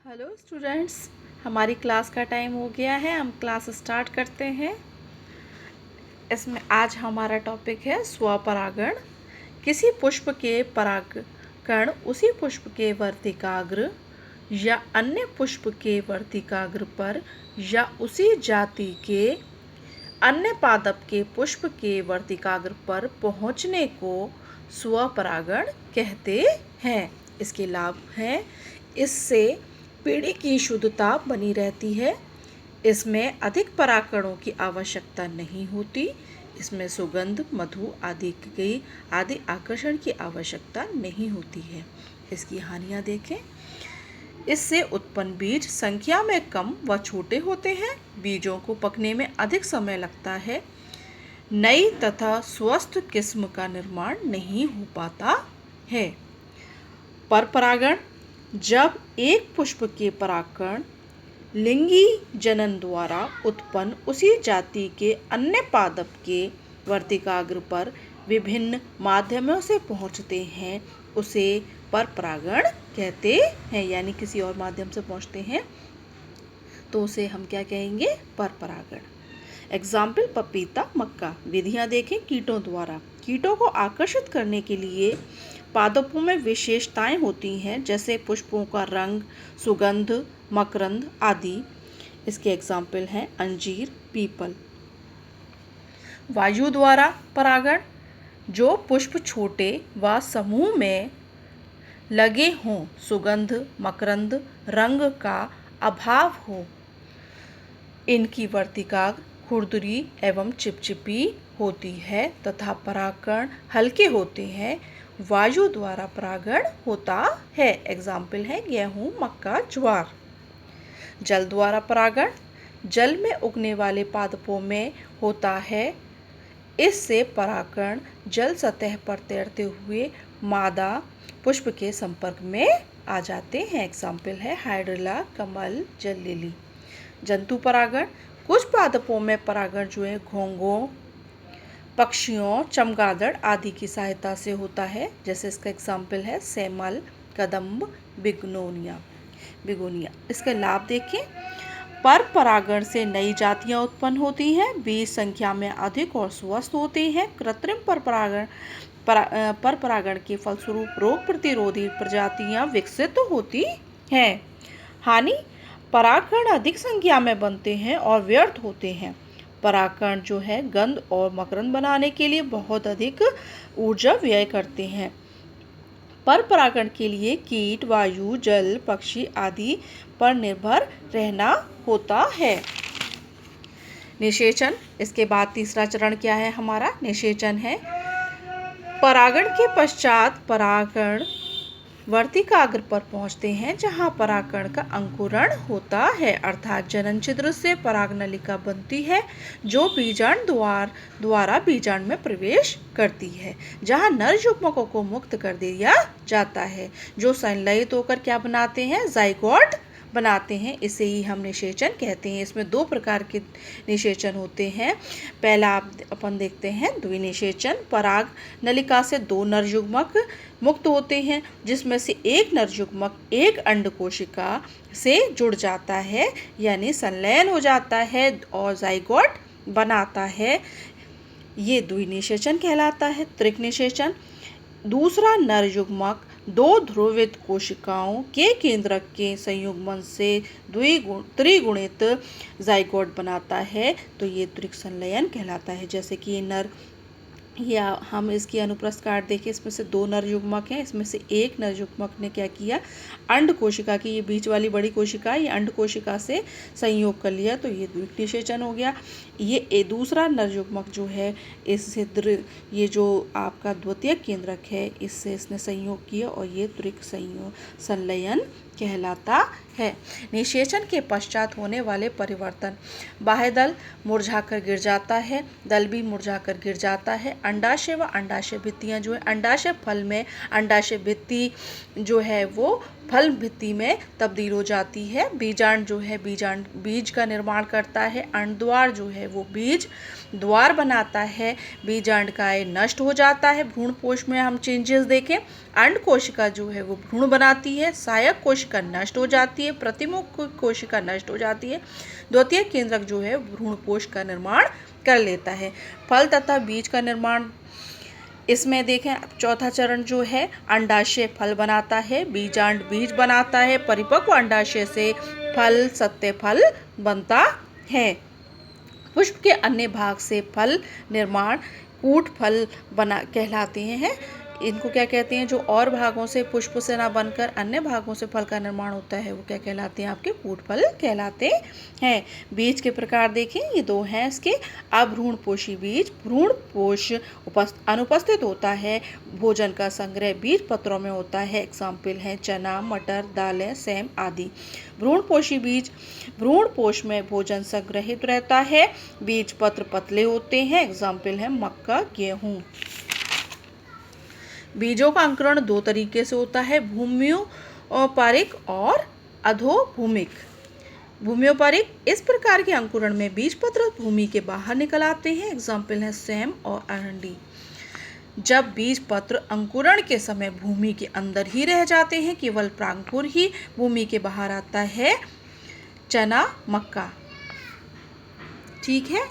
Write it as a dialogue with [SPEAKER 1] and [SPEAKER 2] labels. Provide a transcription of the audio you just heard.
[SPEAKER 1] Hello students, हमारी class का time हो गया है। हम क्लास स्टार्ट करते हैं। इसमें आज हमारा टॉपिक है स्वपरागण। किसी पुष्प के परागकण उसी पुष्प के वर्तिकाग्र या अन्य पुष्प के वर्तिकाग्र पर या उसी जाति के अन्य पादप के पुष्प के वर्तिकाग्र पर पहुँचने को स्वपरागण कहते हैं। इसके लाभ हैं, इससे पेड़ की शुद्धता बनी रहती है, इसमें अधिक परागकणों की आवश्यकता नहीं होती, इसमें सुगंध, मधु आदि आकर्षण की आवश्यकता नहीं होती है। इसकी हानियाँ देखें। इससे उत्पन्न बीज संख्या में कम व छोटे होते हैं, बीजों को पकने में अधिक समय लगता है, नई तथा स्वस्थ किस्म का निर्माण नहीं हो पाता है। परपरागण, जब एक पुष्प के परागकण लिंगी जनन द्वारा उत्पन्न उसी जाति के अन्य पादप के वर्तिकाग्र पर विभिन्न माध्यमों से पहुँचते हैं, उसे परपरागण कहते हैं। यानी किसी और माध्यम से पहुँचते हैं तो उसे हम क्या कहेंगे? परपरागण। एग्जाम्पल पपीता, मक्का। विधियाँ देखें। कीटों द्वारा। कीटों को आकर्षित करने के लिए पादपों में विशेषताएं होती हैं, जैसे पुष्पों का रंग, सुगंध, मकरंद आदि। इसके एग्जाम्पल हैं अंजीर, पीपल। वायु द्वारा परागण, जो पुष्प छोटे व समूह में लगे हों, सुगंध, मकरंद, रंग का अभाव हो, इनकी वर्तिकाग्र खुरदरी एवं चिपचिपी होती है तथा परागकण हल्के होते हैं। वायु द्वारा परागण होता है। एग्जाम्पल है गेहूँ, मक्का, ज्वार। जल द्वारा परागण, जल में उगने वाले पादपों में होता है। इससे परागकण जल सतह पर तैरते हुए मादा पुष्प के संपर्क में आ जाते हैं। एग्जाम्पल है हाइड्रिला, कमल, जल लिली। जंतु परागण, कुछ पादपों में परागण जो है घोंघों, पक्षियों, चमगादड़ आदि की सहायता से होता है। जैसे इसका एग्जाम्पल है सेमल, कदम्ब, बिगोनिया। इसके लाभ देखें। पर परागण से नई जातियां उत्पन्न होती हैं, बीज संख्या में अधिक और स्वस्थ होते हैं। कृत्रिम पर परागण के फलस्वरूप रोग प्रतिरोधी प्रजातियां विकसित होती हैं। हानि, परागकण अधिक संख्या में बनते हैं और व्यर्थ होते हैं। परागकण जो है गंध और मकरंद बनाने के लिए बहुत अधिक ऊर्जा व्यय करते हैं। पर परागण के लिए कीट, वायु, जल, पक्षी आदि पर निर्भर रहना होता है। निषेचन। इसके बाद तीसरा चरण क्या है हमारा? निषेचन है। परागण के पश्चात परागकण वर्तिकाग्र पर पहुंचते हैं, जहां परागकण का अंकुरण होता है, अर्थात जनन छिद्र से परागनलिका बनती है, जो बीजांड द्वारा बीजांड में प्रवेश करती है, जहां नर युग्मकों को मुक्त कर दिया जाता है, जो संलयित होकर क्या बनाते हैं? जाइगोट बनाते हैं। इसे ही हम निषेचन कहते हैं। इसमें दो प्रकार के निषेचन होते हैं। पहला अपन देखते हैं द्विनिषेचन। पराग नलिका से दो नर युग्मक मुक्त होते हैं, जिसमें से एक नर युग्मक एक अंड कोशिका से जुड़ जाता है, यानी संलयन हो जाता है और जाइगोट बनाता है। ये द्विनिषेचन कहलाता है। त्रिक-निषेचन, दूसरा नर युग्मक दो ध्रुवित कोशिकाओं के केंद्रक के संयुग्मन से त्रिगुणित जाइगोट बनाता है, तो ये त्रिक संलयन कहलाता है। जैसे कि ये नर, या हम इसकी अनुप्रस्थ काट देखें, इसमें से दो नर युग्मक हैं, इसमें से एक नर युग्मक ने क्या किया? अंड कोशिका की, ये बीच वाली बड़ी कोशिका, ये अंड कोशिका से संयोग कर लिया, तो ये द्विनिषेचन हो गया। ये दूसरा नर युग्मक जो है, इससे ये जो आपका द्वितीयक केंद्रक है, इससे इसने संयोग किया और ये त्रिक संलयन कहलाता है। निषेचन के पश्चात होने वाले परिवर्तन, बाह्य दल मुरझाकर गिर जाता है, दल भी मुरझाकर गिर जाता है। अंडाशय व अंडाशय भित्तियाँ जो है, अंडाशय फल में, अंडाशय भित्ति जो है वो फल भित्ति में तब्दील हो जाती है। बीजांड जो है बीज का निर्माण करता है। अंडद्वार जो है वो बीज द्वार बनाता है। बीजांड का नष्ट हो जाता है। भ्रूण कोश में हम चेंजेस देखें, अंड कोशिका जो है वो भ्रूण बनाती है। सहायक कोशिका कोशिका नष्ट हो जाती है, प्रतिमुख कोशिका नष्ट हो जाती है, द्वितीय केंद्रक जो है भ्रूणपोष का निर्माण कर लेता है। फल तथा बीज का निर्माण, इसमें देखें चौथा चरण जो है अंडाशय फल बनाता है, बीजांड बीज बनाता है, परिपक्व अंडाशय से फल सत्य फल बनता है। पुष्प के अन्य भाग से फल निर्माण कूट फल बना कहलाते हैं। इनको क्या कहते हैं, जो और भागों से पुष्प से ना बनकर अन्य भागों से फल का निर्माण होता है वो क्या कहलाते हैं, आपके कूट फल कहलाते हैं। बीज के प्रकार देखें, ये दो हैं इसके। अभ्रूणपोषी बीज, भ्रूणपोष अनुपस्थित होता है, भोजन का संग्रह बीज पत्रों में होता है। एग्जाम्पल हैं चना, मटर, दालें, सेम आदि। भ्रूणपोषी बीज, भ्रूणपोष में भोजन संग्रहित रहता है, बीज पत्र पतले होते हैं। एग्जाम्पल है मक्का, गेहूँ। बीजों का अंकुरण दो तरीके से होता है, भूम्योपारिक और अधोभूमिक। भूम्योपारिक, इस प्रकार के अंकुरण में बीज पत्र भूमि के बाहर निकल आते हैं। एग्जाम्पल है सेम और अरंडी। जब बीज पत्र अंकुरण के समय भूमि के अंदर ही रह जाते हैं, केवल प्रांकुर ही भूमि के बाहर आता है, चना, मक्का। ठीक है।